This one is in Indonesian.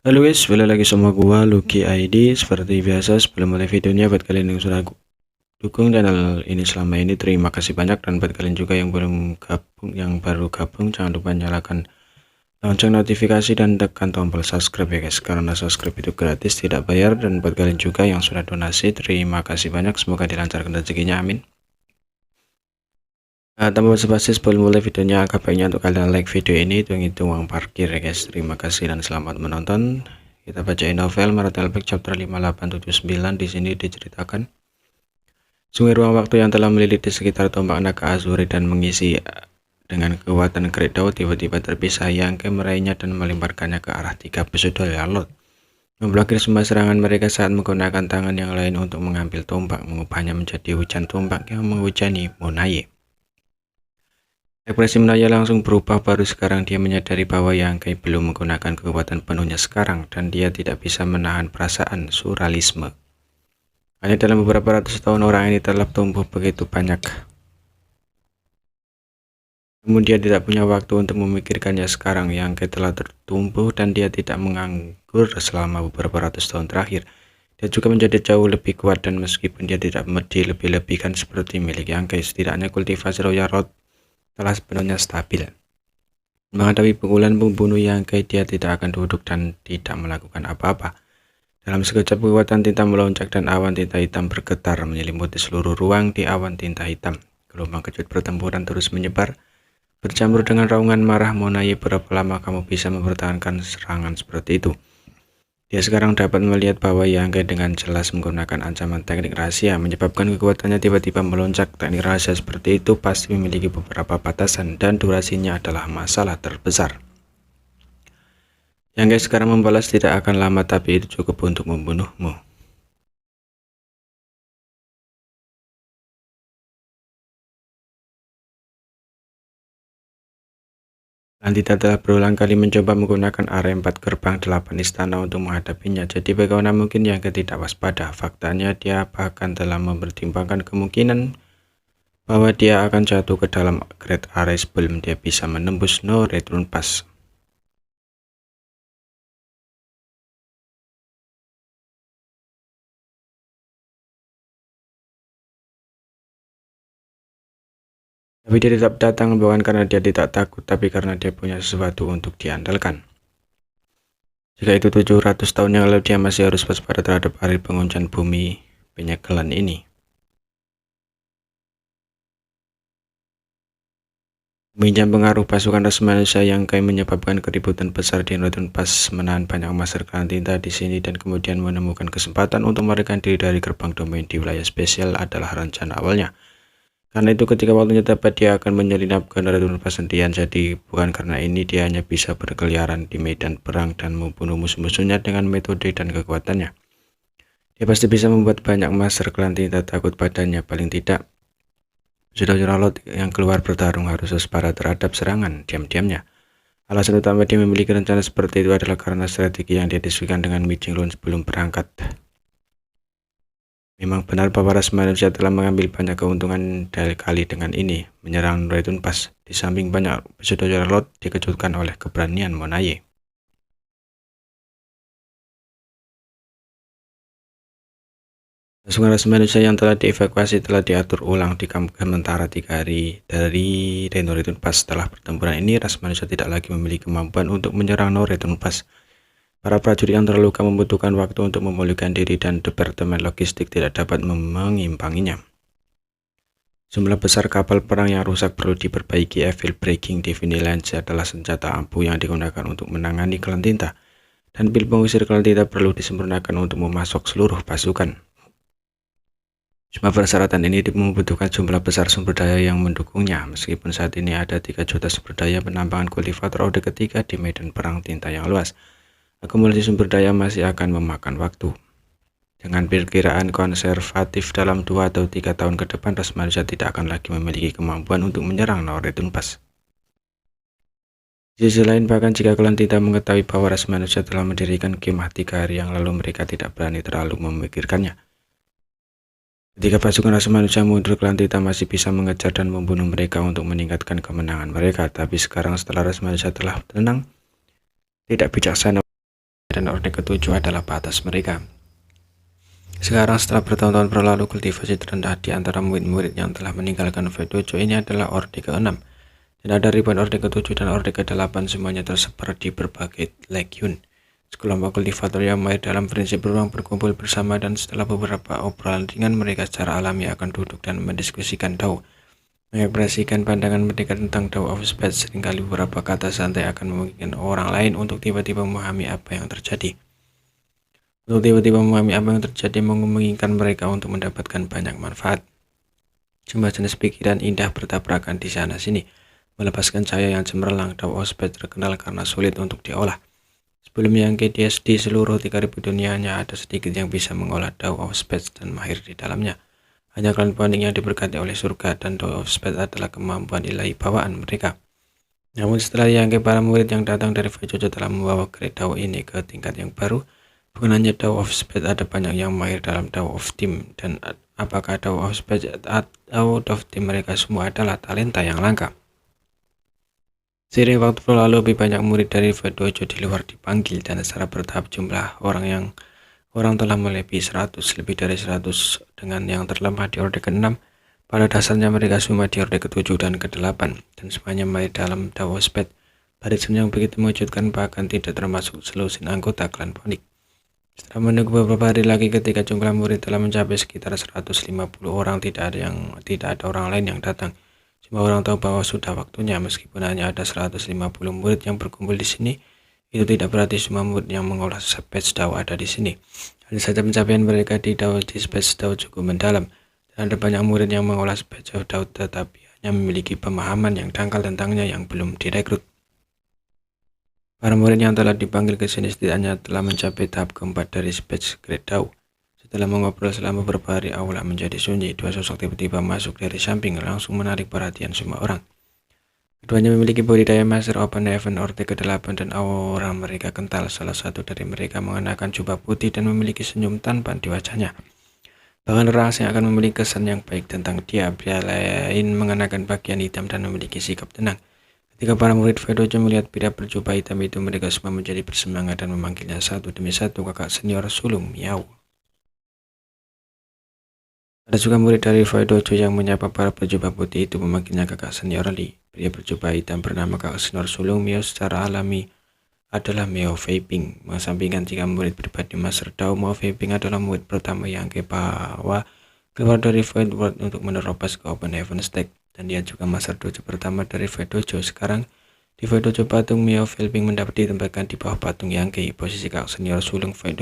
Halo guys, balik lagi sama gua Lucky ID. Seperti biasa sebelum mulai videonya, buat kalian yang sudah dukung channel ini selama ini, terima kasih banyak. Dan buat kalian juga yang baru gabung, jangan lupa nyalakan lonceng notifikasi dan tekan tombol subscribe ya guys, karena subscribe itu gratis, tidak bayar. Dan buat kalian juga yang sudah donasi, terima kasih banyak, semoga dilancarkan rezekinya, amin. Tanpa basa-basi sebelum mulai videonya, agak baiknya untuk kalian like video ini, hitung-hitung uang parkir ya guys. Terima kasih dan selamat menonton. Kita bacain novel Martelbeck chapter 5879. Di sini diceritakan sungai ruang waktu yang telah melilit di sekitar tombak naga Azuri dan mengisi dengan kekuatan Kredau tiba-tiba terpisah yang meraihnya dan melemparkannya ke arah 3 pesudah Lot. Memblokir semua serangan mereka saat menggunakan tangan yang lain untuk mengambil tombak, mengubahnya menjadi hujan tombak yang menghujani Monaye. Ekspresi Menaya langsung berubah. Baru sekarang dia menyadari bahwa Yangkai belum menggunakan kekuatan penuhnya sekarang, dan dia tidak bisa menahan perasaan surrealisme. Hanya dalam beberapa ratus tahun orang ini telah tumbuh begitu banyak. Namun dia tidak punya waktu untuk memikirkannya sekarang. Yangkai telah tertumbuh dan dia tidak menganggur selama beberapa ratus tahun terakhir. Dia juga menjadi jauh lebih kuat, dan meskipun dia tidak dilebih-lebihkan seperti milik Yangkai, setidaknya kultivasi Royal Road telah sepenuhnya stabil. Menghadapi pukulan pembunuh Yangkai, dia tidak akan duduk dan tidak melakukan apa-apa. Dalam sekejap kekuatan tinta melonjak dan awan tinta hitam bergetar menyelimuti seluruh ruang. Di awan tinta hitam, gelombang kejut pertempuran terus menyebar, bercampur dengan raungan marah Monaye. Berapa lama kamu bisa mempertahankan serangan seperti itu? Dia sekarang dapat melihat bahwa Yangkai dengan jelas menggunakan ancaman teknik rahasia, menyebabkan kekuatannya tiba-tiba melonjak. Teknik rahasia seperti itu pasti memiliki beberapa batasan, dan durasinya adalah masalah terbesar. Yangkai sekarang membalas tidak akan lama, tapi itu cukup untuk membunuhmu. Landita telah berulang kali mencoba menggunakan area 4 gerbang 8 istana untuk menghadapinya. Jadi bagaimana mungkin Yangkai tidak waspada? Faktanya dia bahkan telah mempertimbangkan kemungkinan bahwa dia akan jatuh ke dalam Great Area sebelum dia bisa menembus No Return Pass. Tapi dia tetap datang bukan karena dia tidak takut, tapi karena dia punya sesuatu untuk diandalkan. Jika itu 700 tahun yang lalu, dia masih harus waspada terhadap hari penguncian bumi penyegelan ini. Meminjam pengaruh pasukan ras manusia Yangkai menyebabkan keributan besar di Northern Pass, menahan banyak master klan tinta di sini, dan kemudian menemukan kesempatan untuk melarikan diri dari gerbang domain di wilayah spesial adalah rencana awalnya. Karena itu ketika waktunya tepat, dia akan menyelinap ke Northern Pass sendirian. Jadi bukan karena ini dia hanya bisa berkeliaran di medan perang dan membunuh musuh-musuhnya dengan metode dan kekuatannya. Dia pasti bisa membuat banyak master klan tinta takut padanya. Paling tidak saudara Lot yang keluar bertarung harus waspada terhadap serangan diam-diamnya. Alasan utama dia memiliki rencana seperti itu adalah karena strategi yang dia diskusikan dengan Mi Jinglun sebelum berangkat. Memang benar bahwa ras manusia telah mengambil banyak keuntungan dari kali dengan ini menyerang Return Pass. Di samping banyak saudara Lot dikejutkan oleh keberanian Monaye. Pasukan ras manusia yang telah dievakuasi telah diatur ulang di kamp sementara 3 hari dari No Return Pass. Setelah pertempuran ini, ras manusia tidak lagi memiliki kemampuan untuk menyerang No Return Pass. Para prajurit yang terluka membutuhkan waktu untuk memulihkan diri, dan departemen logistik tidak dapat mengimbanginya. Jumlah besar kapal perang yang rusak perlu diperbaiki. Evil Breaking Divine adalah senjata ampuh yang digunakan untuk menangani klan tinta, dan pil pengusir klan tinta perlu disempurnakan untuk memasok seluruh pasukan. Semua persyaratan ini membutuhkan jumlah besar sumber daya yang mendukungnya. Meskipun saat ini ada 3 juta sumber daya penambangan kultivator Ode ketiga di medan perang tinta yang luas, akumulasi sumber daya masih akan memakan waktu. Dengan perkiraan konservatif, dalam 2 atau 3 tahun ke depan, ras manusia tidak akan lagi memiliki kemampuan untuk menyerang No Return Pass. Di sisi lain, bahkan jika klan tinta mengetahui bahwa ras manusia telah mendirikan kemah 3 hari yang lalu, mereka tidak berani terlalu memikirkannya. Ketika pasukan ras manusia mundur, klan tinta masih bisa mengejar dan membunuh mereka untuk meningkatkan kemenangan mereka. Tapi sekarang, setelah ras manusia telah tenang, tidak bijaksana dan orde ke-7 adalah batas mereka. Sekarang setelah bertahun-tahun berlalu, kultivasi terendah di antara murid-murid yang telah meninggalkan V-Dojo ini adalah orde ke-6. Dan ada ribuan orde ke-7 dan orde ke-8 semuanya tersebar di berbagai legiun. Sekelompok kultivator yang mahir dalam prinsip beruang berkumpul bersama, dan setelah beberapa obrolan ringan mereka secara alami akan duduk dan mendiskusikan Dao, mengekspresikan pandangan mereka tentang Dao of Space. Seringkali beberapa kata santai akan memungkinkan orang lain untuk tiba-tiba memahami apa yang terjadi. Memungkinkan mereka untuk mendapatkan banyak manfaat. Semua jenis pikiran indah bertabrakan di sana-sini, melepaskan cahaya yang cemerlang. Dao of Space terkenal karena sulit untuk diolah. Sebelum Yang di seluruh 3000 dunia hanya ada sedikit yang bisa mengolah Dao of Space dan mahir di dalamnya. Hanya klan Poning yang diberkati oleh surga, dan Dao of Space adalah kemampuan ilahi bawaan mereka. Namun setelah Yang, para murid yang datang dari V-Dojo telah membawa grade Dao ini ke tingkat yang baru. Bukan hanya Dao of Space, ada banyak yang mahir dalam Dao of Team, dan apakah Dao of Space out of Team mereka semua adalah talenta yang langka. Seiring waktu berlalu, lebih banyak murid dari V-Dojo di luar dipanggil, dan secara bertahap jumlah orang telah melebihi 100, lebih dari 100 dengan yang terlemah di orde ke-6. Pada dasarnya mereka semua di orde ke-7 dan ke-8, dan semuanya mahir dalam Dao of Space. Barisan yang begitu mengejutkan, bahkan tidak termasuk selusin anggota klan Ponik. Setelah menunggu beberapa hari lagi, ketika jumlah murid telah mencapai sekitar 150 orang, tidak ada orang lain yang datang. Semua orang tahu bahwa sudah waktunya. Meskipun hanya ada 150 murid yang berkumpul di sini, itu tidak berarti semua murid yang mengolah Space Dao ada di sini. Hanya saja pencapaian mereka di Space Dao cukup mendalam, dan ada banyak murid yang mengolah Space Dao tetapi hanya memiliki pemahaman yang dangkal tentangnya yang belum direkrut. Para murid yang telah dipanggil ke sini setidaknya telah mencapai tahap keempat dari Space Grade Dao. Setelah mengobrol selama beberapa hari, aula menjadi sunyi. Dua sosok tiba-tiba masuk dari samping, langsung menarik perhatian semua orang. Keduanya memiliki budidaya Master Open Heaven orde ke-8 dan aura mereka kental. Salah satu dari mereka mengenakan jubah putih dan memiliki senyum tampan di wajahnya. Bahkan orang asing akan memiliki kesan yang baik tentang dia. Pria lain mengenakan pakaian hitam dan memiliki sikap tenang. Ketika para murid V-Dojo melihat pria berjubah hitam itu, mereka semua menjadi bersemangat dan memanggilnya satu demi satu kakak senior sulung Miao. Ada juga murid dari V-Dojo yang menyapa para berjubah putih itu, memanggilnya kakak senior Li. Pria berjubah hitam bernama kakak senior sulung Miao secara alami adalah Miao Feiping. Mengesampingkan 3 murid pribadi Master Dao, Miao Feiping adalah murid pertama yang keluar dari Void World untuk menerobos ke Open Heaven Stage, dan dia juga Master Dojo pertama dari V-Dojo. Sekarang di V-Dojo patung Miao Feiping mendapat ditempatkan di bawah patung Yang, posisi kakak senior sulung V-Dojo.